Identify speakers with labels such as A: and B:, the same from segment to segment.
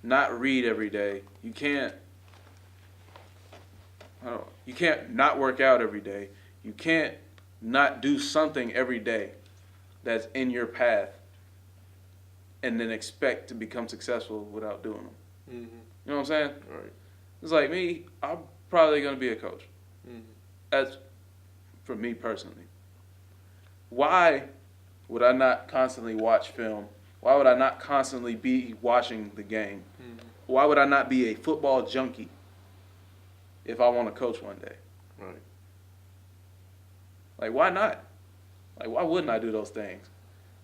A: not read every day. You can't not work out every day. You can't not do something every day that's in your path and then expect to become successful without doing them. Mm-hmm. You know what I'm saying?
B: Right.
A: It's like me, I'm probably going to be a coach.
B: Mm-hmm.
A: That's for me personally. Why would I not constantly watch film? Why would I not constantly be watching the game? Mm-hmm. Why would I not be a football junkie if I want to coach one day?
B: Right.
A: Like, why not? Like, why wouldn't I do those things?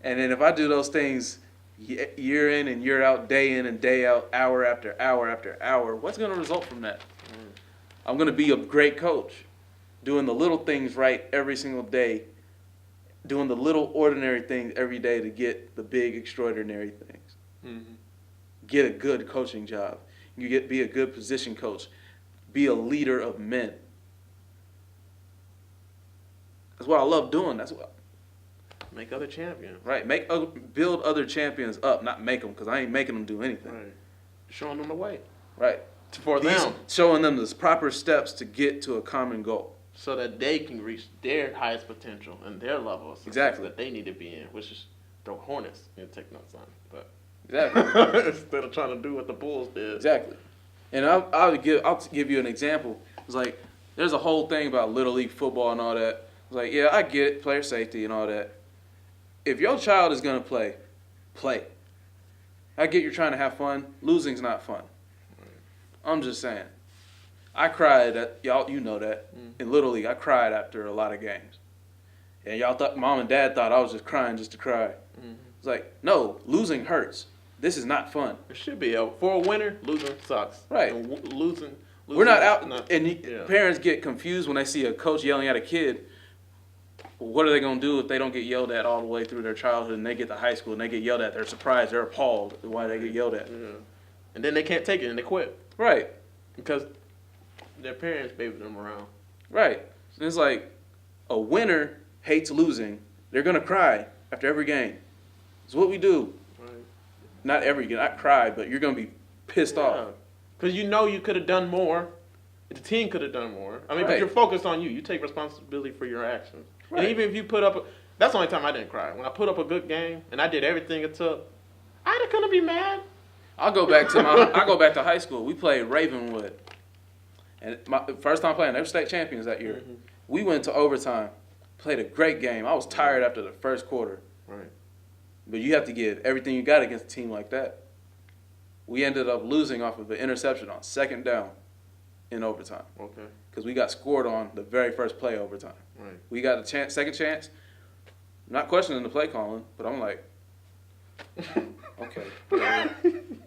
A: And then if I do those things year in and year out, day in and day out, hour after hour after hour, what's going to result from that? Mm. I'm going to be a great coach, doing the little things right every single day, doing the little ordinary things every day to get the big extraordinary things. Mm-hmm. Get a good coaching job. Be a good position coach. Be a leader of men. That's what I love doing. That's what.
B: Make other champions.
A: Right. Build other champions up, not make them, because I ain't making them do anything.
B: Right. Showing them the way.
A: Right.
B: For them.
A: Showing them the proper steps to get to a common goal.
B: So that they can reach their highest potential and their level of success that they need to be in, which is the Hornets in Techno-Sun. But
A: exactly.
B: Instead of trying to do what the Bulls did.
A: Exactly. And I'll give you an example. It's like there's a whole thing about Little League football and all that. It's like, yeah, I get it, player safety and all that. If your child is gonna play. I get you're trying to have fun. Losing's not fun. Right. I'm just saying. I cried you know that. In Little League, I cried after a lot of games. And y'all thought, mom and dad thought I was just crying just to cry. Mm-hmm. It's like, no, losing hurts. This is not fun.
B: It should be. For a winner, losing sucks.
A: Right.
B: And losing
A: we're not out, parents get confused when they see a coach yelling at a kid. What are they going to do if they don't get yelled at all the way through their childhood and they get to high school and they get yelled at? They're surprised. They're appalled at why they get yelled at.
B: Yeah. And then they can't take it and they quit.
A: Right.
B: Because their parents babied them around.
A: Right. And it's like a winner hates losing. They're going to cry after every game. It's what we do. Right. Not every game. Not cry, but you're going to be pissed off.
B: Because you could have done more. The team could have done more. I mean, but you're focused on you. You take responsibility for your actions. Right. And even if you put up that's the only time I didn't cry. When I put up a good game and I did everything it took, I couldn't be mad.
A: I go back to high school. We played Ravenwood. And my first time playing, they were state champions that year. Mm-hmm. We went to overtime, played a great game. I was tired after the first quarter. Right. But you have to give everything you got against a team like that. We ended up losing off of an interception on second down in overtime. Okay. Because we got scored on the very first play overtime. Right. We got a second chance. I'm not questioning the play calling, but I'm like, okay.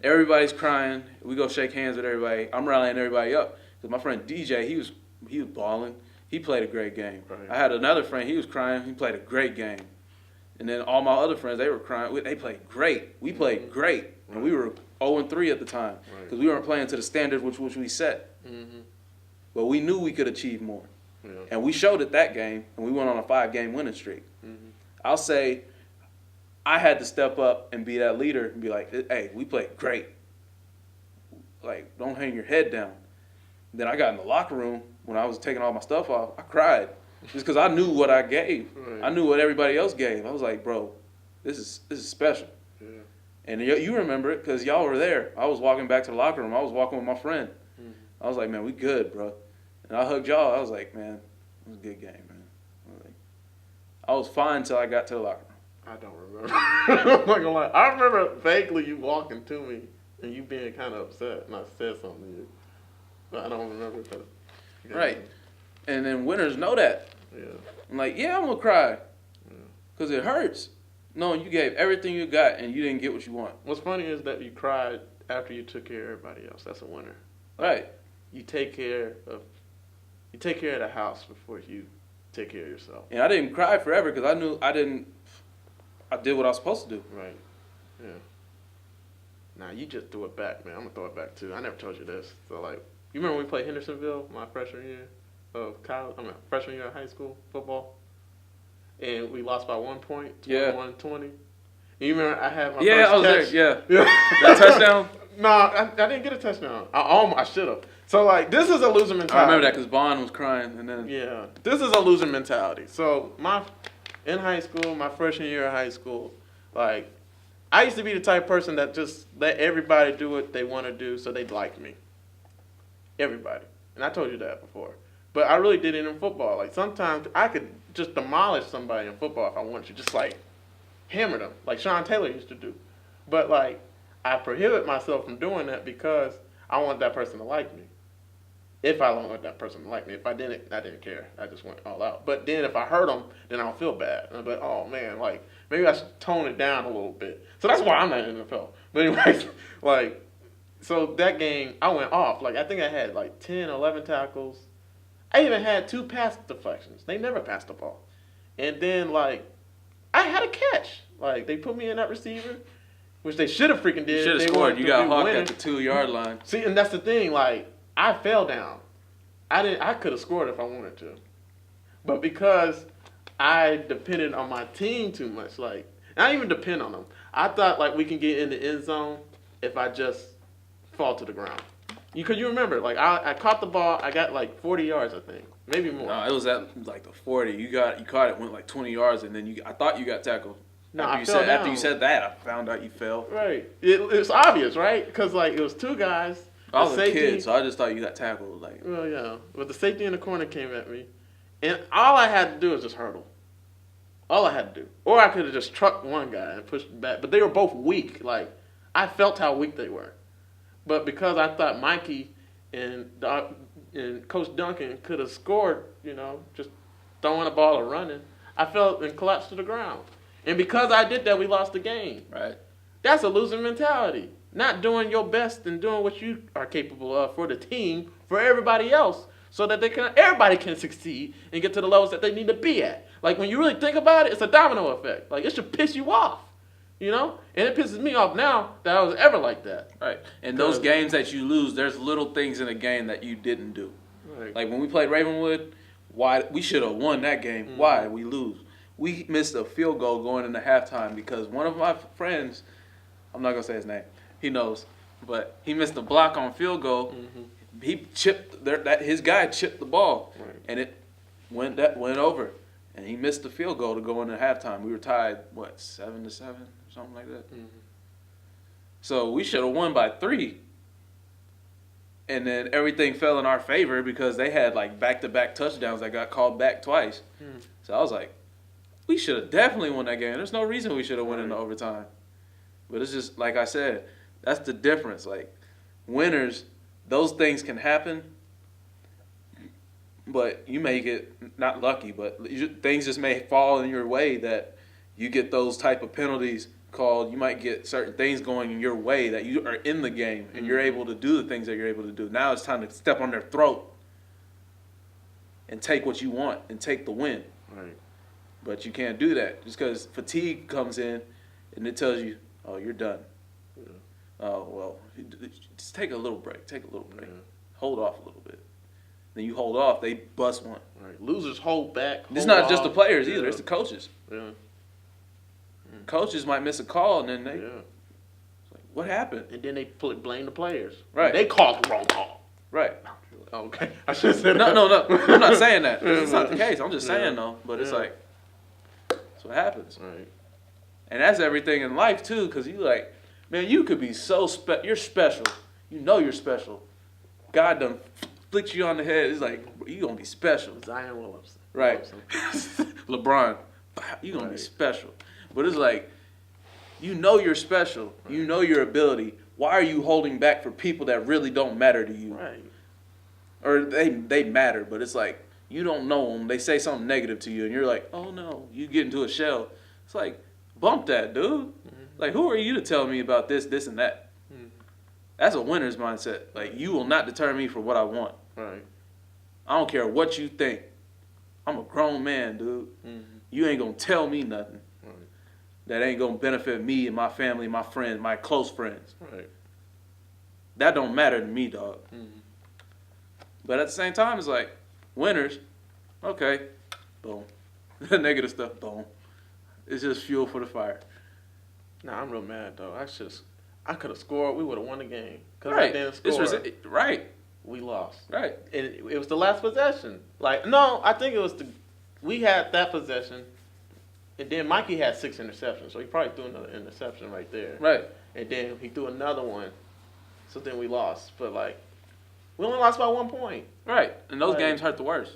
A: Everybody's crying. We go shake hands with everybody. I'm rallying everybody up. Because my friend DJ, he was balling. He played a great game. Right. I had another friend, he was crying. He played a great game. And then all my other friends, they were crying. They played great. We played great. Right. And we were 0-3 at the time. Because we weren't playing to the standard which we set. Mm-hmm. But we knew we could achieve more. Yeah. And we showed it that game, and we went on a 5-game winning streak. Mm-hmm. I'll say I had to step up and be that leader and be like, hey, we played great. Like, don't hang your head down. Then I got in the locker room when I was taking all my stuff off. I cried just because I knew what I gave. Right. I knew what everybody else gave. I was like, bro, this is special. Yeah. And you remember it because y'all were there. I was walking back to the locker room. I was walking with my friend. Mm-hmm. I was like, man, we good, bro. And I hugged y'all. I was like, man, it was a good game, man. I was fine until I got to the locker room.
B: I don't remember. I'm not gonna lie. I remember vaguely you walking to me and you being kind of upset, and I said something to you. But I don't remember.
A: Right. And then winners know that. Yeah. I'm like, yeah, I'm going to cry. Because it hurts knowing you gave everything you got and you didn't get what you want.
B: What's funny is that you cried after you took care of everybody else. That's a winner.
A: Right.
B: You take care of the house before you take care of yourself.
A: And I didn't cry forever because I knew I did what I was supposed to do.
B: Right. Yeah. Nah, you just threw it back, man. I'm going to throw it back, too. I never told you this. So, like, you remember when we played Hendersonville my freshman year of college? Freshman year of high school football? And we lost by 1 point, 21-20. And you remember I had my first catch?
A: Yeah, I was there, yeah. That touchdown?
B: No, I didn't get a touchdown. I should have. So, like, this is a loser mentality.
A: I remember that because Bond was crying, and then...
B: Yeah. This is a loser mentality. So, in high school, my freshman year of high school, like, I used to be the type of person that just let everybody do what they want to do so they'd like me. Everybody. And I told you that before. But I really did it in football. Like, sometimes I could just demolish somebody in football if I wanted to. Just, like, hammer them. Like Sean Taylor used to do. But, like, I prohibit myself from doing that because I want that person to like me. If I don't want that person to like me. If I didn't care. I just went all out. But then if I hurt them, then I'll feel bad. And I'll be like, oh, man, like, maybe I should tone it down a little bit. So that's why I'm not in the NFL. But anyways, like, so that game, I went off. Like, I think I had, like, 10, 11 tackles. I even had 2 pass deflections. They never passed the ball. And then, like, I had a catch. Like, they put me in that receiver, which they should have freaking did.
A: You should have scored. You got hawked at the 2-yard line.
B: See, and that's the thing. Like, I fell down. I could have scored if I wanted to. But because I depended on my team too much, like, I didn't even depend on them. I thought, like, we can get in the end zone if I just fall to the ground. Because you remember, like, I caught the ball. I got, like, 40 yards, I think. Maybe more.
A: No, it was at, like, the 40. You caught it, went, like, 20 yards, and then I thought you got tackled.
B: No,
A: After you said that, I found out you fell.
B: Right. It's obvious, right? Because, like, it was 2 guys.
A: I was a kid, so I just thought you got tackled. Like,
B: well, yeah. But the safety in the corner came at me. And all I had to do was just hurdle. All I had to do. Or I could have just trucked one guy and pushed him back. But they were both weak. Like, I felt how weak they were. But because I thought Mikey and Coach Duncan could have scored, you know, just throwing the ball or running, I fell and collapsed to the ground. And because I did that, we lost the game.
A: Right.
B: That's a losing mentality. Not doing your best and doing what you are capable of for the team, for everybody else, so that everybody can succeed and get to the levels that they need to be at. Like, when you really think about it, it's a domino effect. Like, it should piss you off, you know? And it pisses me off now that I was ever like that.
A: Right. And those games that you lose, there's little things in a game that you didn't do.
B: Right.
A: Like, when we played Ravenwood, we should have won that game. Mm-hmm. Why? We lose. We missed a field goal going into halftime because one of my friends, I'm not going to say his name, he knows, but he missed a block on field goal. Mm-hmm. He chipped his guy chipped the ball, right, and it went over, and he missed the field goal to go into halftime. We were tied 7-7, something like that. Mm-hmm. So we should have won by 3, and then everything fell in our favor because they had like back-to-back touchdowns that got called back twice. Mm. So I was like, we should have definitely won that game. There's no reason we should have won in overtime. But it's just like I said. That's the difference. Like, winners, those things can happen, but you may get not lucky, but things just may fall in your way that you get those type of penalties called. You might get certain things going in your way that you are in the game and you're able to do the things that you're able to do. Now it's time to step on their throat and take what you want and take the win.
B: Right.
A: But you can't do that just because fatigue comes in and it tells you, oh, you're done. Oh, well, just take a little break. Take a little break. Yeah. Hold off a little bit. Then you hold off, they bust one.
B: Right. Losers hold back.
A: It's not just the players either. It's the coaches.
B: Yeah. Mm.
A: Coaches might miss a call, and then it's like, what happened?
B: And then they blame the players.
A: Right.
B: They called the wrong call.
A: Right.
B: Okay. I should have said
A: that. No. I'm not saying that. It's not the case. I'm just saying, though. But it's like, that's what happens.
B: Right.
A: And that's everything in life, too, because you like, man, you could be so you're special. You know you're special. God done flicked you on the head. It's like, you going to be special.
B: Zion Williamson.
A: Right. LeBron, you going to be special. But it's like, you know you're special. Right. You know your ability. Why are you holding back for people that really don't matter to you?
B: Right.
A: Or they matter, but it's like, you don't know them. They say something negative to you, and you're like, oh, no. You get into a shell. It's like, bump that, dude. Mm-hmm. Like, who are you to tell me about this, and that? Mm-hmm. That's a winner's mindset. Like, you will not deter me for what I want.
B: Right.
A: I don't care what you think. I'm a grown man, dude. Mm-hmm. You ain't going to tell me nothing. Right. That ain't going to benefit me and my family, my friends, my close friends.
B: Right.
A: That don't matter to me, dog. Mm-hmm. But at the same time, it's like, winners, okay, boom. The negative stuff, boom. It's just fuel for the fire.
B: Nah, I'm real mad, though. I could have scored. We would have won the game. Because
A: Right.
B: I didn't score.
A: Right.
B: We lost.
A: Right.
B: And it was the last possession. Like, no, I think it was we had that possession. And then Mikey had 6 interceptions. So he probably threw another interception right there.
A: Right.
B: And then he threw another one. So then we lost. But, like, we only lost by 1 point.
A: Right. And those
B: Like,
A: games hurt the worst.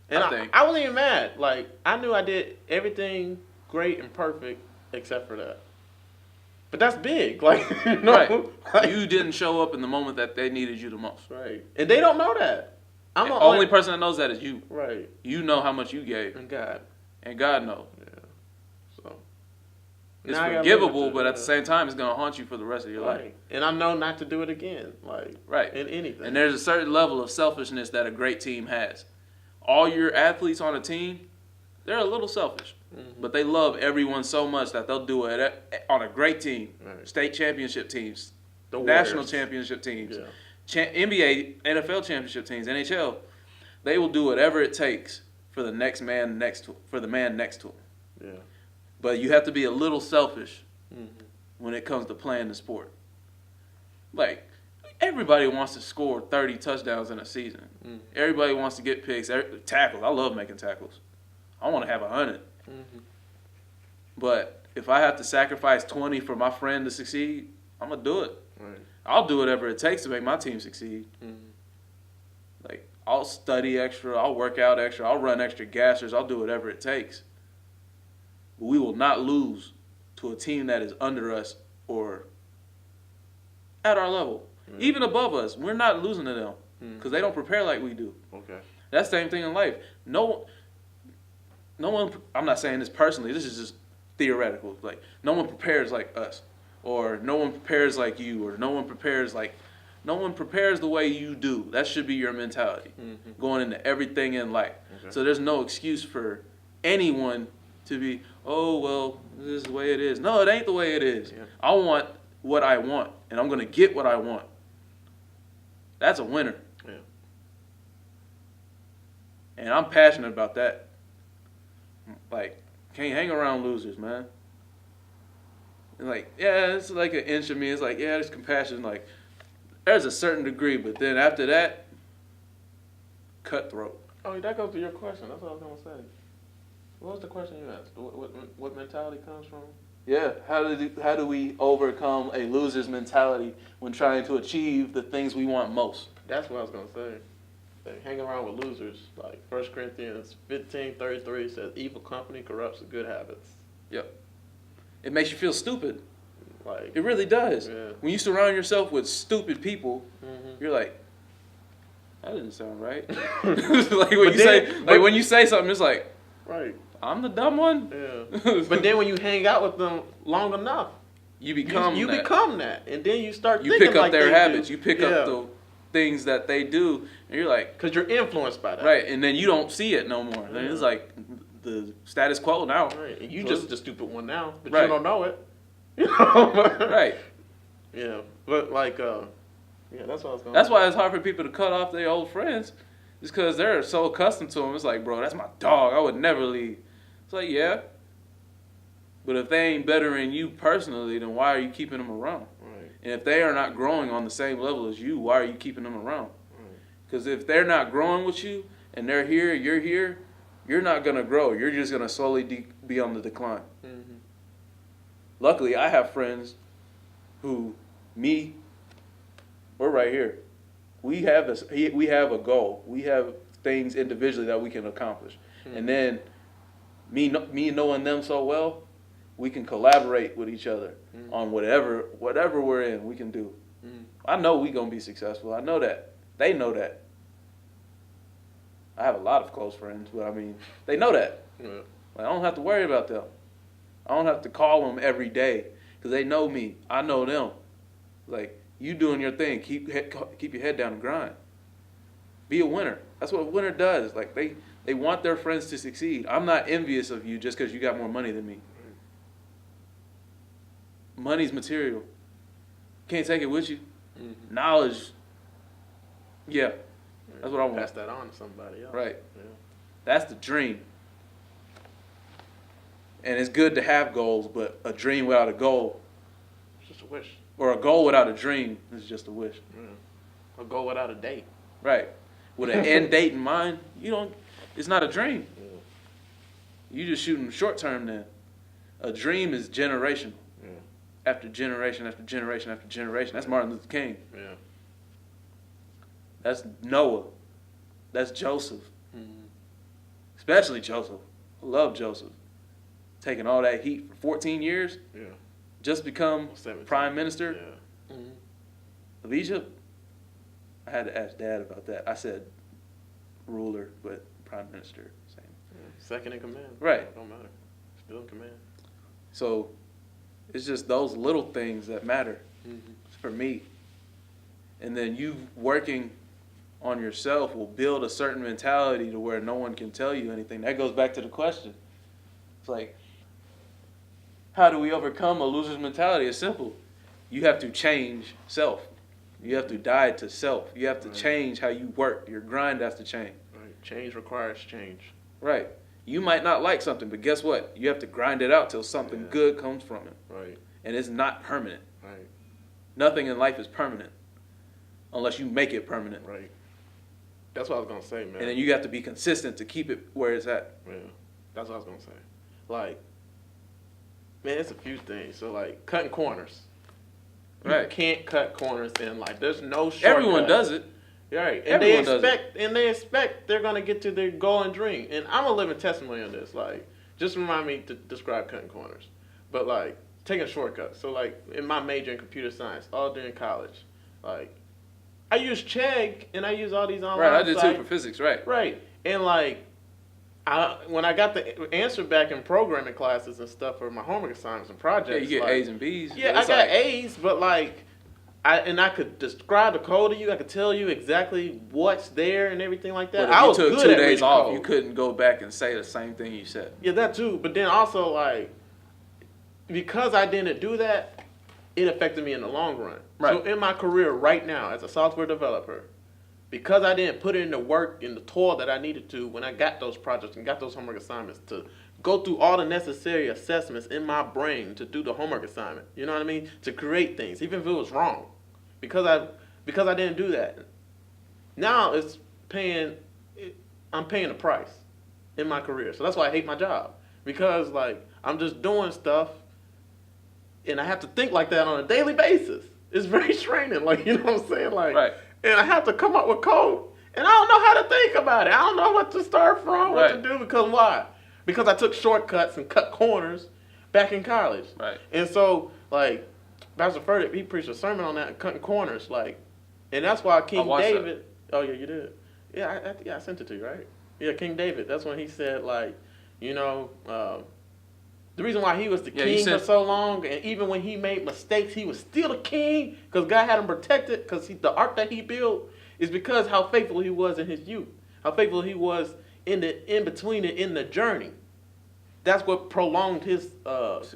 B: And
A: I think.
B: I wasn't even mad. Like, I knew I did everything great and perfect except for that. But that's big. Like, you know?
A: Right.
B: Like,
A: You didn't show up in the moment that they needed you the most.
B: right. And they don't know that. I'm
A: The
B: the
A: only person that knows that is you.
B: Right.
A: You know how much you gave.
B: And God.
A: And God knows.
B: Yeah. So.
A: It's
B: Now I gotta
A: forgivable,
B: live with
A: but
B: it,
A: at the same time, it's going to haunt you for the rest of your life.
B: Right. And I know not to do it again. Like,
A: Right.
B: in anything.
A: And there's a certain level of selfishness that a great team has. All your athletes on a team, they're a little selfish.
B: Mm-hmm.
A: But they love everyone so much that they'll do it on a great team.
B: Right.
A: State championship teams,
B: The
A: national
B: Warriors.
A: championship teams,
B: Yeah.
A: NBA, NFL championship teams, NHL. They will do whatever it takes for the man next to them.
B: Yeah.
A: But you have to be a little selfish
B: Mm-hmm.
A: when it comes to playing the sport. Like, everybody wants to score 30 touchdowns in a season.
B: Mm-hmm.
A: Everybody wants to get picks, tackles. I love making tackles. I want to have 100.
B: Mm-hmm.
A: But if I have to sacrifice 20 for my friend to succeed, I'm going to do it.
B: Right.
A: I'll do whatever it takes to make my team succeed.
B: Mm-hmm.
A: Like, I'll study extra. I'll work out extra. I'll run extra gassers. I'll do whatever it takes. But we will not lose to a team that is under us or at our level.
B: Mm-hmm.
A: Even above us, we're not losing to them because
B: Mm-hmm.
A: they don't prepare like we do.
B: Okay.
A: That's the same thing in life. No one, I'm not saying this personally, this is just theoretical. Like, no one prepares like us, or no one prepares like you, or no one prepares the way you do. That should be your mentality going into everything in life.
B: Okay.
A: So there's no excuse for anyone to be, oh, well, this is the way it is. No, it ain't the way it is.
B: Yeah.
A: I want what I want, and I'm going to get what I want. That's a winner.
B: Yeah.
A: And I'm passionate about that. Like, can't hang around losers, man. And like, yeah, it's like an inch of me. It's like, yeah, there's compassion. Like, there's a certain degree, but then after that, cutthroat.
B: Oh, that goes to your question. That's what I was going to say. What was the question you asked? What mentality comes from?
A: Yeah, how do we overcome a loser's mentality when trying to achieve the things we want most?
B: That's what I was going to say. Like, hang around with losers. Like 1 Corinthians 15:33 says, evil company corrupts good habits.
A: Yep. It makes you feel stupid.
B: Like,
A: It really does.
B: Yeah.
A: When you surround yourself with stupid people,
B: mm-hmm.
A: you're like, that didn't sound right. Like when you say something, it's like,
B: right.
A: I'm the dumb one.
B: Yeah. But then when you hang out with them long enough,
A: you become
B: that, and then you start.
A: You
B: thinking
A: pick up
B: like
A: their
B: they
A: habits.
B: do.
A: You pick up the things that they do, and you're like,
B: because you're influenced by that,
A: right? And then you don't see it no more.
B: Yeah.
A: And it's like the status quo now.
B: Right. And you
A: So
B: just the stupid one now, but
A: right.
B: you don't know it. You know?
A: Right.
B: Yeah, but like, yeah, that's what I was going.
A: That's why it's hard for people to cut off their old friends, just because they're so accustomed to them. It's like, bro, that's my dog. I would never leave. It's like, yeah. But if they ain't bettering you personally, then why are you keeping them around?
B: Right.
A: And if they are not growing on the same level as you, why are you keeping them around?
B: Right.
A: Because if they're not growing with you, and they're here, you're not going to grow. You're just going to slowly be on the decline.
B: Mm-hmm.
A: Luckily, I have friends who, we're right here. We have a goal. We have things individually that we can accomplish. Mm-hmm. And then me knowing them so well, we can collaborate with each other on whatever we're in, we can do. Mm-hmm. I know we're going to be successful. I know that. They know that. I have a lot of close friends, but I mean, they know that.
B: Yeah.
A: Like, I don't have to worry about them. I don't have to call them every day because they know me. I know them. Like, you doing your thing. Keep your head down and grind. Be a winner. That's what a winner does. Like, they want their friends to succeed. I'm not envious of you just because you got more money than me. Money's material. Can't take it with you. Mm-hmm. Knowledge. Yeah. That's what I want.
B: Pass that on to somebody else.
A: Right.
B: Yeah.
A: That's the dream. And it's good to have goals, but a dream without a goal.
B: It's just a wish.
A: Or a goal without a dream is just a wish.
B: A goal without a date.
A: Right. With an end date in mind, it's not a dream. You just shooting short term then. A dream is generational.
B: Yeah.
A: After generation after generation after generation. That's Martin Luther King.
B: Yeah.
A: That's Noah. That's Joseph. Especially Joseph. I love Joseph. Taking all that heat for 14 years.
B: Yeah.
A: Just become
B: 17.
A: prime minister
B: Yeah.
A: of Egypt. I had to ask Dad about that. I said ruler, but prime minister, same.
B: Yeah. Second in command.
A: Right.
B: Don't matter. Still in command.
A: So it's just those little things that matter for me. And then you working on yourself will build a certain mentality to where no one can tell you anything. That goes back to the question. It's like, how do we overcome a loser's mentality? It's simple. You have to change self. You have to die to self. You have to change how you work. Your grind has to change.
B: Right. Change requires change.
A: Right. You might not like something, but guess what? You have to grind it out till something good comes from it.
B: Right.
A: And it's not permanent.
B: Right.
A: Nothing in life is permanent unless you make it permanent.
B: Right. That's what I was going to say, man.
A: And then you have to be consistent to keep it where it's at.
B: Yeah. That's what I was going to say. Like, man, it's a few things. So, like, cutting corners.
A: Right.
B: You can't cut corners in life. There's no shortcut.
A: Everyone does it.
B: Right. And they expect they're gonna get to their goal and dream. And I'm a living testimony on this. Like, just remind me to describe cutting corners. But like taking shortcuts. So like in my major in computer science, all during college, like I use Chegg and I use all these online
A: Right, I did
B: sites.
A: too for physics, right.
B: Right. And like when I got the answer back in programming classes and stuff for my homework assignments and projects.
A: Yeah, you get
B: like,
A: A's and B's.
B: Yeah, I got A's, but like I could describe the code to you. I could tell you exactly what's there and everything like that.
A: But if
B: I
A: you
B: was
A: took
B: good
A: 2
B: at
A: days
B: reading
A: off,
B: code.
A: you couldn't go back and say the same thing you said.
B: Yeah, that too. But then also like because I didn't do that, it affected me in the long run.
A: Right.
B: So in my career right now as a software developer, because I didn't put in the work and the toil that I needed to when I got those projects and got those homework assignments to go through all the necessary assessments in my brain to do the homework assignment. You know what I mean? To create things, even if it was wrong. Because I didn't do that. Now I'm paying the price in my career. So that's why I hate my job. Because like I'm just doing stuff and I have to think like that on a daily basis. It's very straining, like you know what I'm saying? Like
A: Right.
B: And I have to come up with code. And I don't know how to think about it. I don't know what to start from, what to do, because why? Because I took shortcuts and cut corners back in college.
A: Right.
B: And so, like, Pastor Furtick, he preached a sermon on that, cutting corners, like, and that's why King David. Oh yeah, you did. Yeah, I sent it to you, right? Yeah, King David. That's when he said, like, you know, the reason why he was the king for so long, and even when he made mistakes, he was still the king because God had him protected. Because the ark that he built is because how faithful he was in his youth, how faithful he was in between it in the journey. That's what prolonged his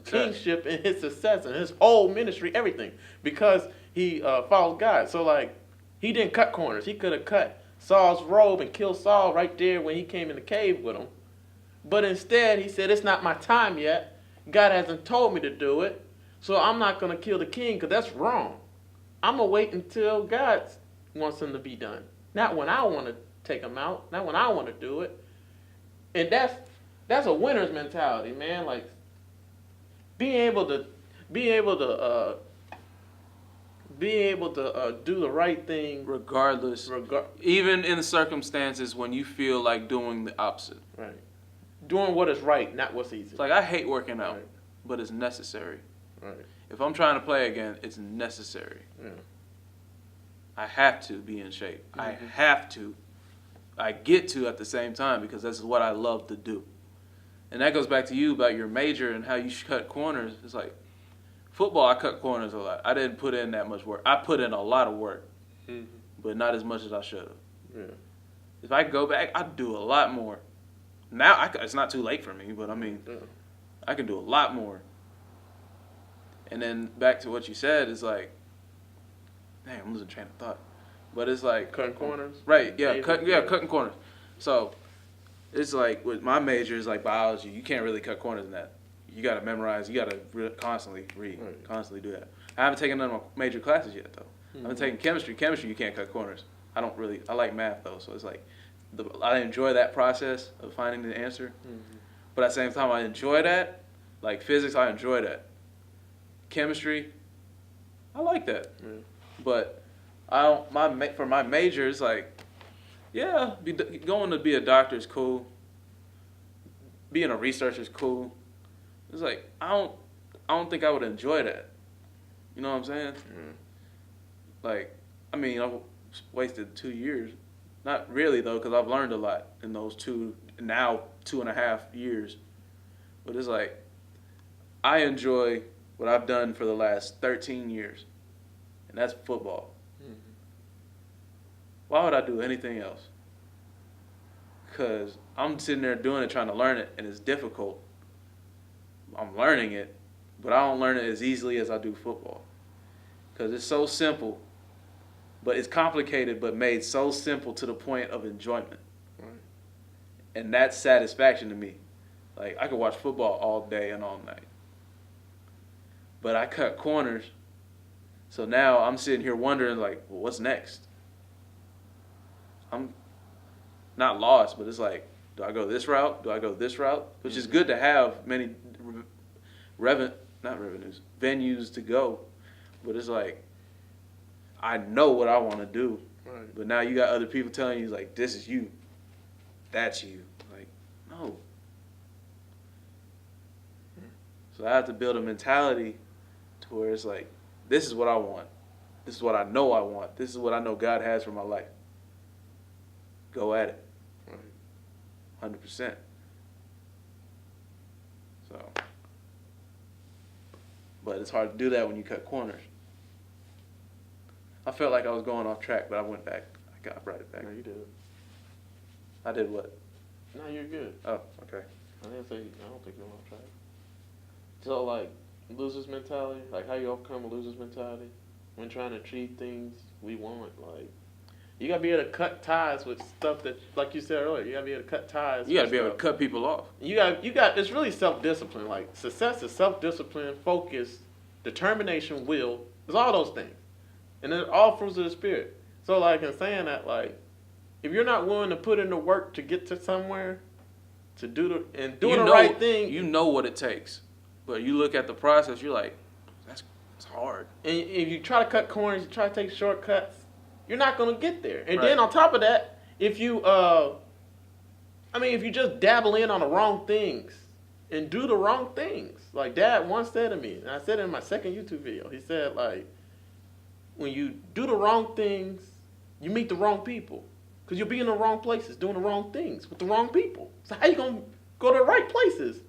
B: kingship and his success and his whole ministry, everything, because he followed God. So like, he didn't cut corners. He could have cut Saul's robe and killed Saul right there when he came in the cave with him. But instead, he said, it's not my time yet. God hasn't told me to do it. So I'm not going to kill the king because that's wrong. I'm going to wait until God wants him to be done. Not when I want to take him out. Not when I want to do it. And that's a winner's mentality, man. Like being able to do the right thing
A: regardless, even in circumstances when you feel like doing the opposite.
B: Right. Doing what is right, not what's easy.
A: It's like I hate working out, but it's necessary.
B: Right.
A: If I'm trying to play again, it's necessary.
B: Yeah.
A: I have to be in shape. Mm-hmm. I have to. I get to at the same time because this is what I love to do. And that goes back to you about your major and how you cut corners. It's like football, I cut corners a lot. I didn't put in that much work. I put in a lot of work, but not as much as I should have.
B: Yeah.
A: If I go back, I'd do a lot more. Now, it's not too late for me, but I mean, I can do a lot more. And then back to what you said is like, dang, I'm losing train of thought. But it's like
B: cutting corners,
A: right? Yeah, cutting corners. So it's like with my major is like biology. You can't really cut corners in that. You got to memorize. You got to constantly read, constantly do that. I haven't taken none of my major classes yet, though. I've been taking chemistry. Chemistry, you can't cut corners. I like math, though, so it's like, I enjoy that process of finding the answer. But at the same time, I enjoy that. Like physics, I enjoy that. Chemistry, I like that. But for my major, it's like, yeah, going to be a doctor is cool. Being a researcher is cool. It's like, I don't think I would enjoy that. You know what I'm saying? Like, I mean, I've wasted 2 years. Not really, though, because I've learned a lot in those 2.5 years. But it's like, I enjoy what I've done for the last 13 years. And that's football. Why would I do anything else? Because I'm sitting there doing it, trying to learn it, and it's difficult. I'm learning it, but I don't learn it as easily as I do football. Because it's so simple, but it's complicated, but made so simple to the point of enjoyment. And that's satisfaction to me. Like, I could watch football all day and all night. But I cut corners, so now I'm sitting here wondering, like, well, what's next? I'm not lost, but it's like, do I go this route? Do I go this route? Which is good to have many venues to go. But it's like, I know what I want to do. Right. But now you got other people telling you, like, this is you. That's you. Like, no. So I have to build a mentality to where it's like, this is what I want. This is what I know I want. This is what I know God has for my life. Go at it. 100%. So, but it's hard to do that when you cut corners. I felt like I was going off track, but I went back. I brought it back.
B: No, you did.
A: I did what?
B: No, you're good.
A: Oh, okay.
B: I don't think you're off track. So, like, loser's mentality, like how you overcome a loser's mentality when trying to achieve things we want, like, you gotta be able to cut ties with stuff that, like you said earlier, you gotta be able to cut ties.
A: You gotta be able to cut people off.
B: You got. It's really self-discipline. Like, success is self-discipline, focus, determination, will. It's all those things, and they're all fruits of the spirit. So, like, in saying that, like, if you're not willing to put in the work to get to somewhere, to do the right thing,
A: you know what it takes, but you look at the process, you're like, it's hard.
B: And if you try to cut corners, you try to take shortcuts, you're not going to get there. And then on top of that, if you just dabble in on the wrong things and do the wrong things. Like Dad once said to me, and I said it in my second YouTube video, he said, like, when you do the wrong things, you meet the wrong people. Because you'll be in the wrong places doing the wrong things with the wrong people. So how you going to go to the right places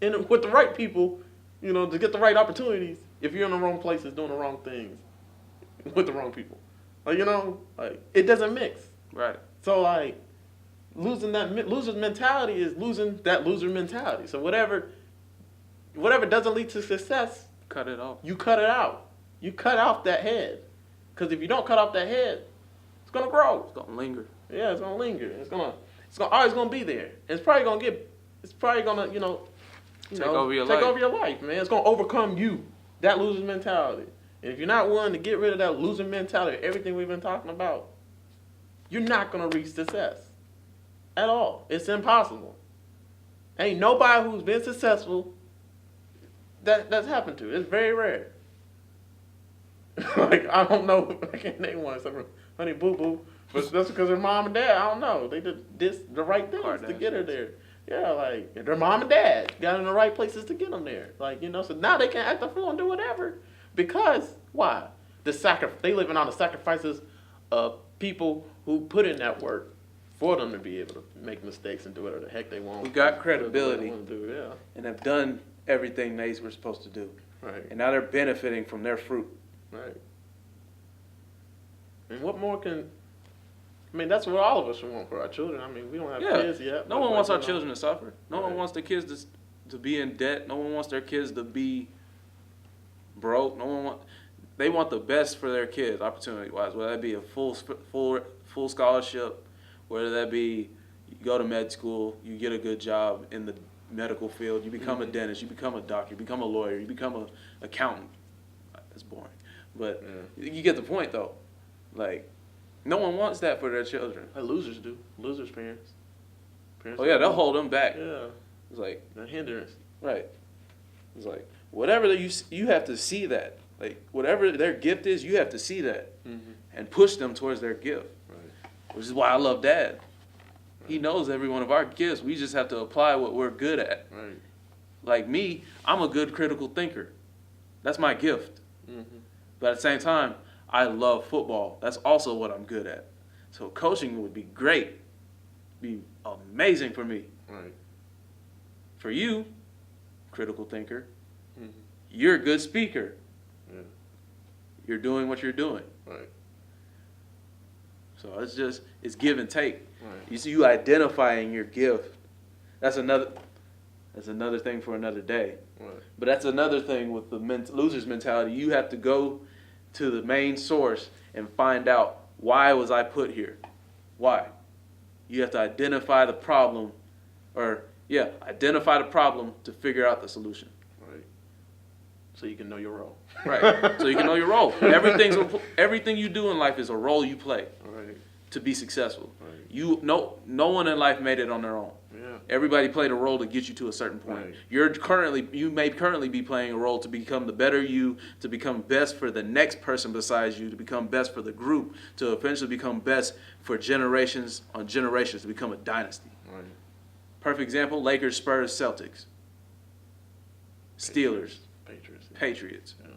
B: and with the right people, you know, to get the right opportunities if you're in the wrong places doing the wrong things with the wrong people? Like, you know, like, it doesn't mix.
A: Right.
B: So, like, losing that loser's mentality is losing that loser mentality. So whatever doesn't lead to success,
A: cut it off.
B: You cut it out. You cut off that head. Because if you don't cut off that head, it's going to grow.
A: It's going to linger.
B: Yeah, it's going to linger. It's always going to be there. And it's probably going to take over your life, man. It's going to overcome you, that loser's mentality. And if you're not willing to get rid of that losing mentality, everything we've been talking about, you're not going to reach success at all. It's impossible. Ain't nobody who's been successful that's happened to. It's very rare. Like, I don't know. I can't name one except for Honey Boo Boo. But that's because their mom and dad, I don't know. They did the right things to get her there. Yeah, like, their mom and dad got in the right places to get them there. Like, you know, so now they can act the fool and do whatever. Because, why? They living on the sacrifices of people who put in that work for them to be able to make mistakes and do whatever the heck they want.
A: Who got credibility
B: and
A: have done everything they were supposed to do.
B: Right.
A: And now they're benefiting from their fruit.
B: Right. And what more that's what all of us want for our children. I mean, we don't have kids yet.
A: No one wants our children to suffer. No one wants their kids to be in debt. No one wants their kids to be broke. They want the best for their kids, opportunity-wise, whether that be a full scholarship, whether that be you go to med school, you get a good job in the medical field, you become a dentist, you become a doctor, you become a lawyer, you become an accountant. That's boring. But you get the point, though. Like, no one wants that for their children.
B: Losers do. Losers' parents.
A: Oh, yeah, they'll hold them back.
B: Yeah.
A: It's like...
B: a hindrance.
A: Right. It's like, whatever you have to see that. Like, whatever their gift is, you have to see that. And push them towards their gift. Right. Which is why I love Dad. Right. He knows every one of our gifts. We just have to apply what we're good at. Right. Like me, I'm a good critical thinker. That's my gift. But at the same time, I love football. That's also what I'm good at. So coaching would be great. Be amazing for me. Right. For you, critical thinker, you're a good speaker. Yeah. You're doing what you're doing. Right. So it's give and take. Right. You see, you identifying your gift. That's another thing for another day. Right. But that's another thing with the loser's mentality. You have to go to the main source and find out, why was I put here? Why? You have to identify the problem, identify the problem to figure out the solution.
B: Right. So you can know your role.
A: Right. So you can know your role. Everything you do in life is a role you play. Right. To be successful. Right. No one in life made it on their own. Yeah. Everybody played a role to get you to a certain point. Right. You may currently be playing a role to become the better you, to become best for the next person besides you, to become best for the group, to eventually become best for generations on generations, to become a dynasty. Right. Perfect example: Lakers, Spurs, Celtics, Steelers, Patriots. Yeah.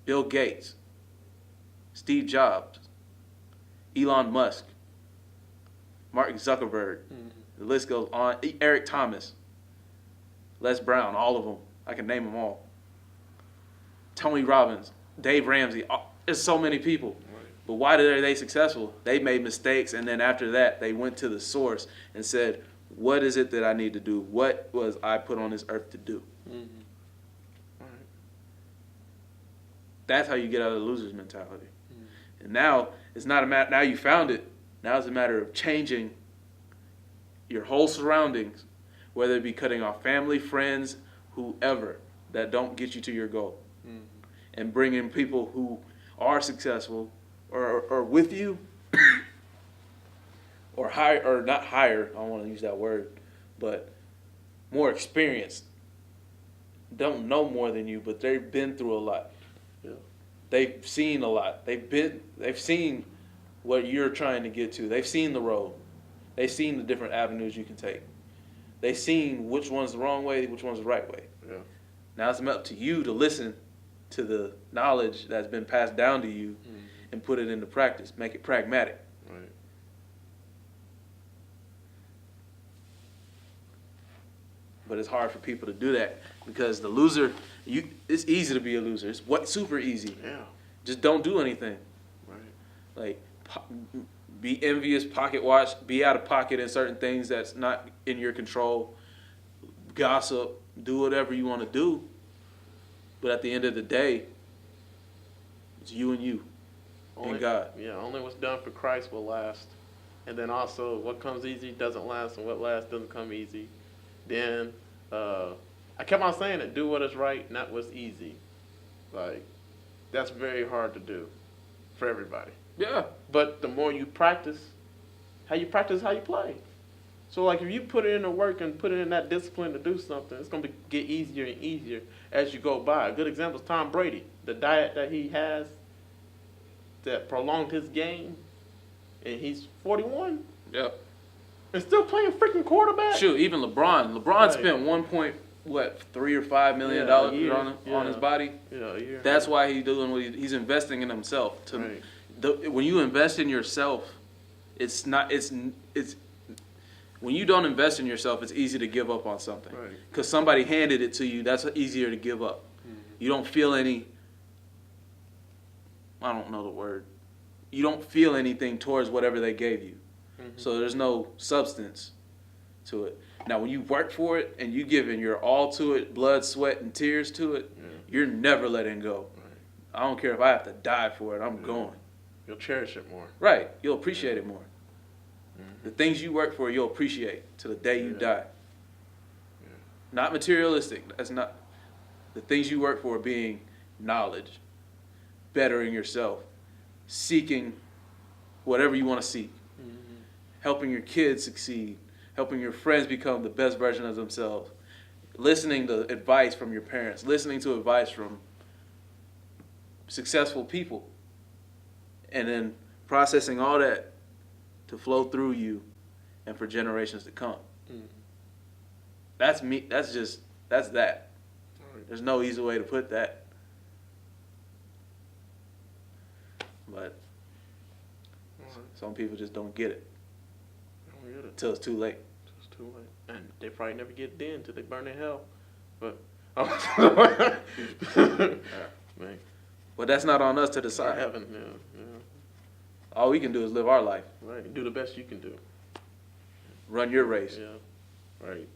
A: Bill Gates, Steve Jobs, Elon Musk, Mark Zuckerberg. The list goes on. Eric Thomas, Les Brown, all of them. I can name them all. Tony Robbins, Dave Ramsey. There's so many people. Right. But why are they successful? They made mistakes, and then after that, they went to the source and said, what is it that I need to do? What was I put on this earth to do? Right. That's how you get out of the loser's mentality. And now, it's not a matter, now you found it. Now it's a matter of changing your whole surroundings, whether it be cutting off family, friends, whoever, that don't get you to your goal. And bringing people who are successful or with you or higher, or not higher, I don't want to use that word, but more experienced. Don't know more than you, but they've been through a lot. Yeah. They've seen a lot. They've seen what you're trying to get to. They've seen the road. They've seen the different avenues you can take. They've seen which one's the wrong way, which one's the right way. Yeah. Now it's up to you to listen to the knowledge that's been passed down to you and put it into practice. Make it pragmatic. Right. But it's hard for people to do that because the loser, it's easy to be a loser. It's super easy. Yeah. Just don't do anything. Right. Like, be envious, pocket watch, be out of pocket in certain things that's not in your control. Gossip, do whatever you want to do. But at the end of the day, it's you and you and God. Yeah,
B: only what's done for Christ will last. And then also, what comes easy doesn't last, and what lasts doesn't come easy. Then, I kept on saying it, do what is right, not what's easy. Like, that's very hard to do for everybody.
A: Yeah.
B: But the more you practice, how you practice is how you play. So, like, if you put it in the work and put it in that discipline to do something, it's going to get easier and easier as you go by. A good example is Tom Brady. The diet that he has that prolonged his game, and he's 41.
A: Yep.
B: And still playing freaking quarterback.
A: Shoot, even LeBron. LeBron spent $3 or $5 million on his body. Yeah, a year. That's why he's doing what he's investing in himself. When you invest in yourself, it's when you don't invest in yourself, it's easy to give up on something. Because somebody handed it to you, that's easier to give up. You don't feel any, I don't know the word. You don't feel anything towards whatever they gave you. So there's no substance to it. Now, when you work for it and you giving your all to it, blood, sweat, and tears to it, you're never letting go. I don't care if I have to die for it. I'm going.
B: You'll cherish it more.
A: Right. You'll appreciate it more. The things you work for, you'll appreciate to the day you die. Not materialistic. That's not. The things you work for being knowledge, bettering yourself, seeking whatever you want to seek, helping your kids succeed, helping your friends become the best version of themselves, listening to advice from your parents, listening to advice from successful people, and then processing all that to flow through you and for generations to come. That's me. That's that. There's no easy way to put that. But some people just don't get it. Until it's too late.
B: It's too late. And they probably never get it then until they burn in hell. But man.
A: But that's not on us to decide.
B: Heaven, yeah.
A: All we can do is live our life.
B: Right. Do the best you can do.
A: Run your race.
B: Yeah. Right.